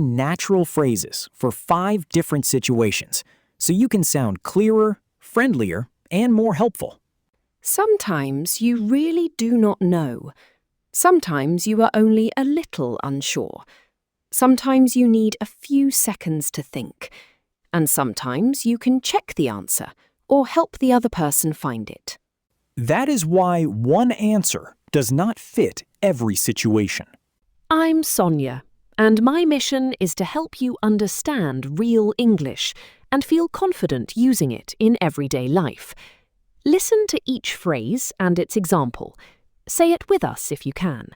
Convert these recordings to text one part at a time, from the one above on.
natural phrases for 5 different situations, so you can sound clearer, friendlier, and more helpful. Sometimes you really do not know. Sometimes you are only a little unsure. Sometimes you need a few seconds to think. And sometimes you can check the answer or help the other person find it. That is why one answer does not fit every situation. I'm Sonja, and my mission is to help you understand real English and feel confident using it in everyday life. Listen to each phrase and its example. Say it with us if you can.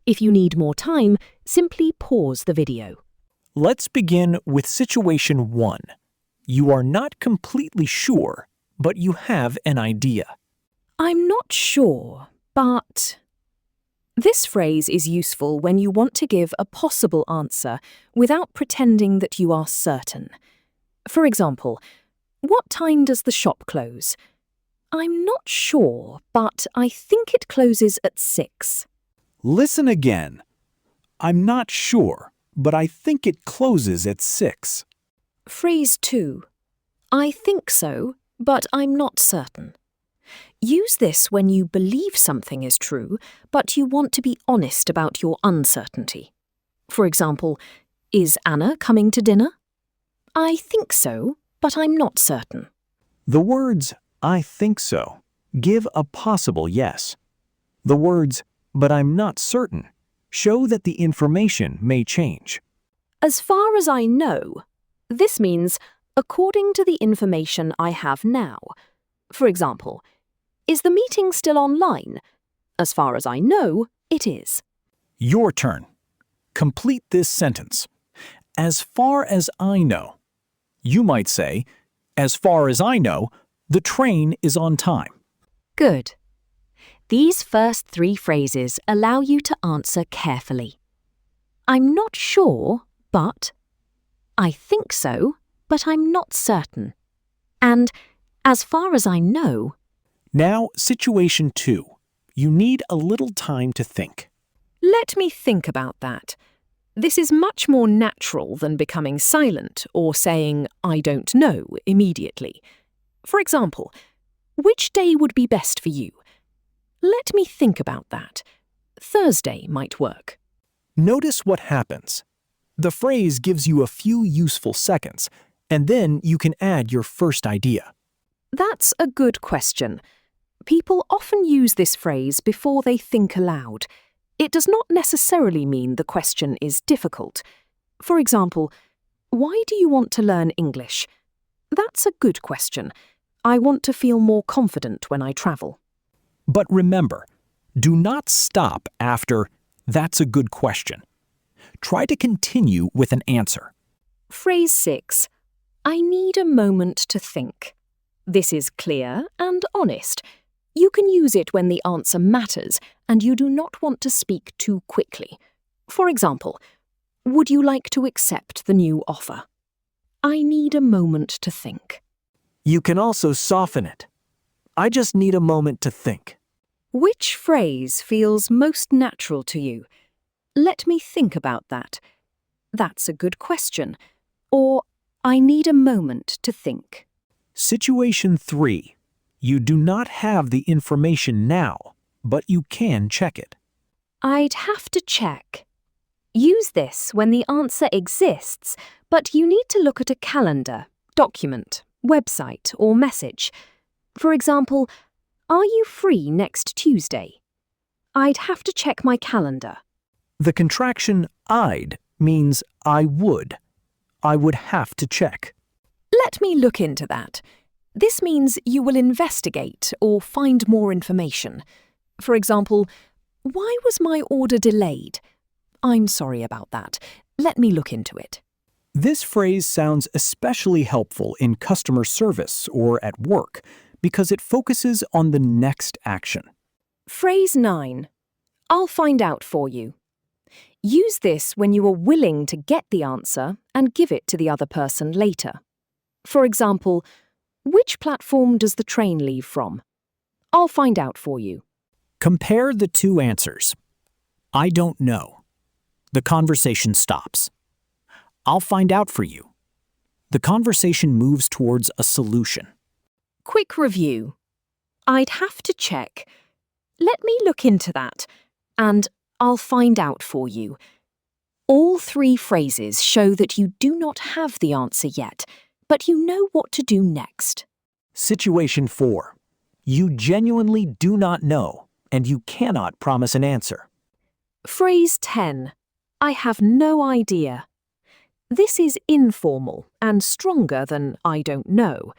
If you need more time, simply pause the video. Let's begin with situation 1. You are not completely sure, but you have an idea. I'm not sure, but... This phrase is useful when you want to give a possible answer without pretending that you are certain. For example, what time does the shop close? I'm not sure, but I think it closes at 6. Listen again. I'm not sure, but I think it closes at 6. Phrase 2. I think so, but I'm not certain. Use this when you believe something is true, but you want to be honest about your uncertainty. For example, is Anna coming to dinner? I think so, but I'm not certain. The words, I think so, give a possible yes. The words, but I'm not certain, show that the information may change. As far as I know, this means according to the information I have now. For example, is the meeting still online? As far as I know, it is. Your turn. Complete this sentence. As far as I know. You might say, as far as I know, the train is on time. Good. These first 3 phrases allow you to answer carefully. I'm not sure, but. I think so, but I'm not certain. And as far as I know. Now, situation 2. You need a little time to think. Let me think about that. This is much more natural than becoming silent or saying, I don't know, immediately. For example, which day would be best for you? Let me think about that. Thursday might work. Notice what happens. The phrase gives you a few useful seconds, and then you can add your first idea. That's a good question. People often use this phrase before they think aloud. It does not necessarily mean the question is difficult. For example, why do you want to learn English? That's a good question. I want to feel more confident when I travel. But remember, do not stop after, that's a good question. Try to continue with an answer. Phrase 6. I need a moment to think. This is clear and honest. You can use it when the answer matters and you do not want to speak too quickly. For example, would you like to accept the new offer? I need a moment to think. You can also soften it. I just need a moment to think. Which phrase feels most natural to you? Let me think about that. That's a good question. Or, I need a moment to think. Situation 3. You do not have the information now, but you can check it. I'd have to check. Use this when the answer exists, but you need to look at a calendar, document, website, or message. For example, are you free next Tuesday? I'd have to check my calendar. The contraction I'd means I would. I would have to check. Let me look into that. This means you will investigate or find more information. For example, why was my order delayed? I'm sorry about that. Let me look into it. This phrase sounds especially helpful in customer service or at work because it focuses on the next action. Phrase 9. I'll find out for you. Use this when you are willing to get the answer and give it to the other person later. For example, which platform does the train leave from? I'll find out for you. Compare the 2 answers. I don't know. The conversation stops. I'll find out for you. The conversation moves towards a solution. Quick review. I'd have to check. Let me look into that. And I'll find out for you. All three phrases show that you do not have the answer yet, but you know what to do next. Situation 4. You genuinely do not know, and you cannot promise an answer. Phrase 10. I have no idea. This is informal and stronger than I don't know.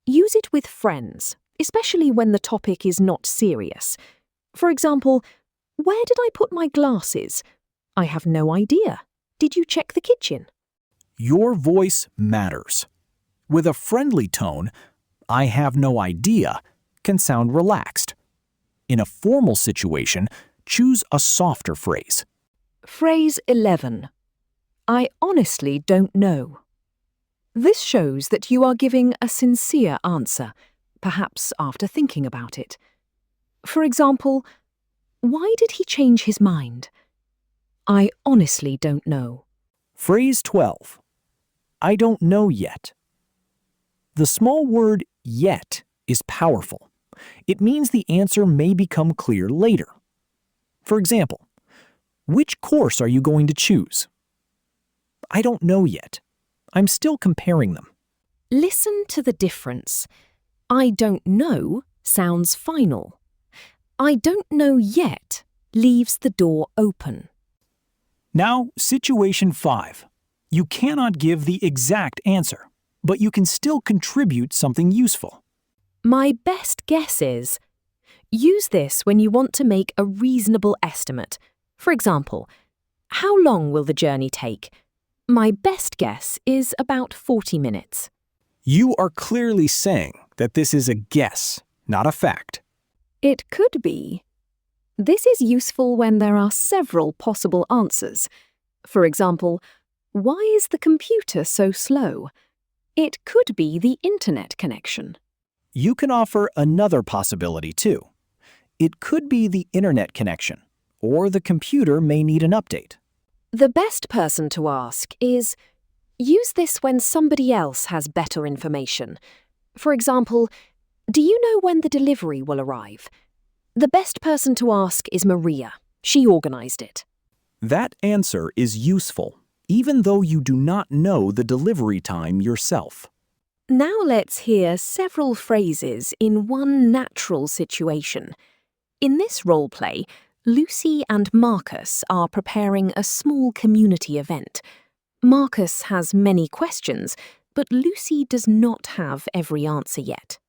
Use it with friends, especially when the topic is not serious. For example, where did I put my glasses? I have no idea. Did you check the kitchen? Your voice matters. With a friendly tone, I have no idea can sound relaxed. In a formal situation, choose a softer phrase. Phrase 11. I honestly don't know. This shows that you are giving a sincere answer, perhaps after thinking about it. For example, why did he change his mind? I honestly don't know. Phrase 12. I don't know yet. The small word yet is powerful. It means the answer may become clear later. For example, which course are you going to choose? I don't know yet. I'm still comparing them. Listen to the difference. I don't know sounds final. I don't know yet leaves the door open. Now, situation 5. You cannot give the exact answer, but you can still contribute something useful. My best guess is. Use this when you want to make a reasonable estimate. For example, how long will the journey take? My best guess is about 40 minutes. You are clearly saying that this is a guess, not a fact. It could be. This is useful when there are several possible answers. For example, why is the computer so slow? It could be the internet connection. You can offer another possibility too. It could be the internet connection, or the computer may need an update. The best person to ask is, use this when somebody else has better information. For example, do you know when the delivery will arrive? The best person to ask is Maria. She organized it. That answer is useful, even though you do not know the delivery time yourself. Now let's hear several phrases in one natural situation. In this role play, Lucy and Marcus are preparing a small community event. Marcus has many questions, but Lucy does not have every answer yet.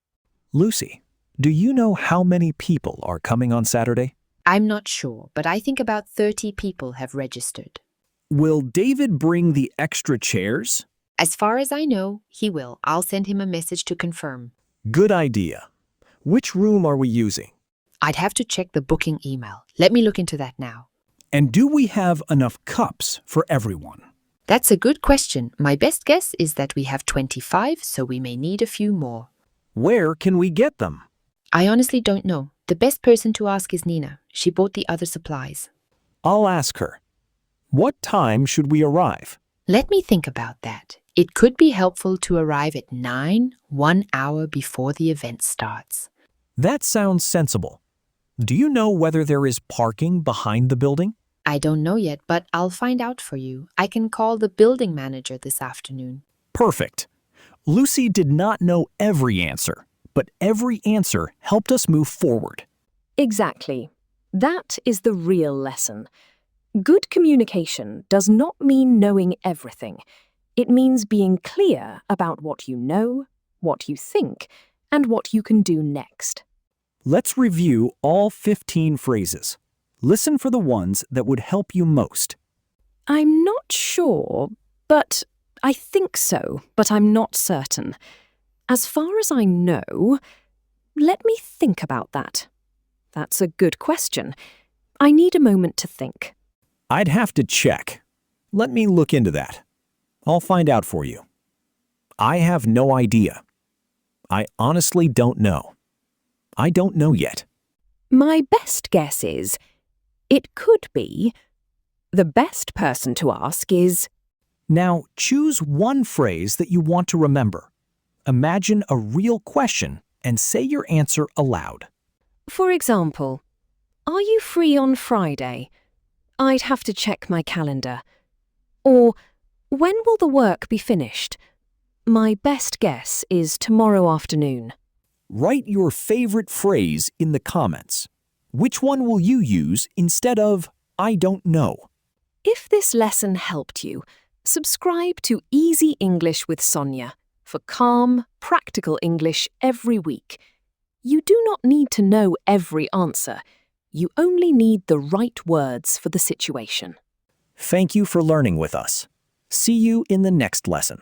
Lucy, do you know how many people are coming on Saturday? I'm not sure, but I think about 30 people have registered. Will David bring the extra chairs? As far as I know, he will. I'll send him a message to confirm. Good idea. Which room are we using? I'd have to check the booking email. Let me look into that now. And do we have enough cups for everyone? That's a good question. My best guess is that we have 25, so we may need a few more. Where can we get them? I honestly don't know. The best person to ask is Nina. She bought the other supplies. I'll ask her. What time should we arrive? Let me think about that. It could be helpful to arrive at 9, 1 hour before the event starts. That sounds sensible. Do you know whether there is parking behind the building? I don't know yet, but I'll find out for you. I can call the building manager this afternoon. Perfect. Lucy did not know every answer, but every answer helped us move forward. Exactly. That is the real lesson. Good communication does not mean knowing everything. It means being clear about what you know, what you think, and what you can do next. Let's review all 15 phrases. Listen for the ones that would help you most. I'm not sure, but I think so, but I'm not certain. As far as I know, let me think about that. That's a good question. I need a moment to think. I'd have to check. Let me look into that. I'll find out for you. I have no idea. I honestly don't know. I don't know yet. My best guess is, it could be. The best person to ask is. Now, choose one phrase that you want to remember. Imagine a real question and say your answer aloud. For example, are you free on Friday? I'd have to check my calendar. Or, when will the work be finished? My best guess is tomorrow afternoon. Write your favorite phrase in the comments. Which one will you use instead of I don't know? If this lesson helped you, subscribe to Easy English with Sonja for calm, practical English every week. You do not need to know every answer. You only need the right words for the situation. Thank you for learning with us. See you in the next lesson.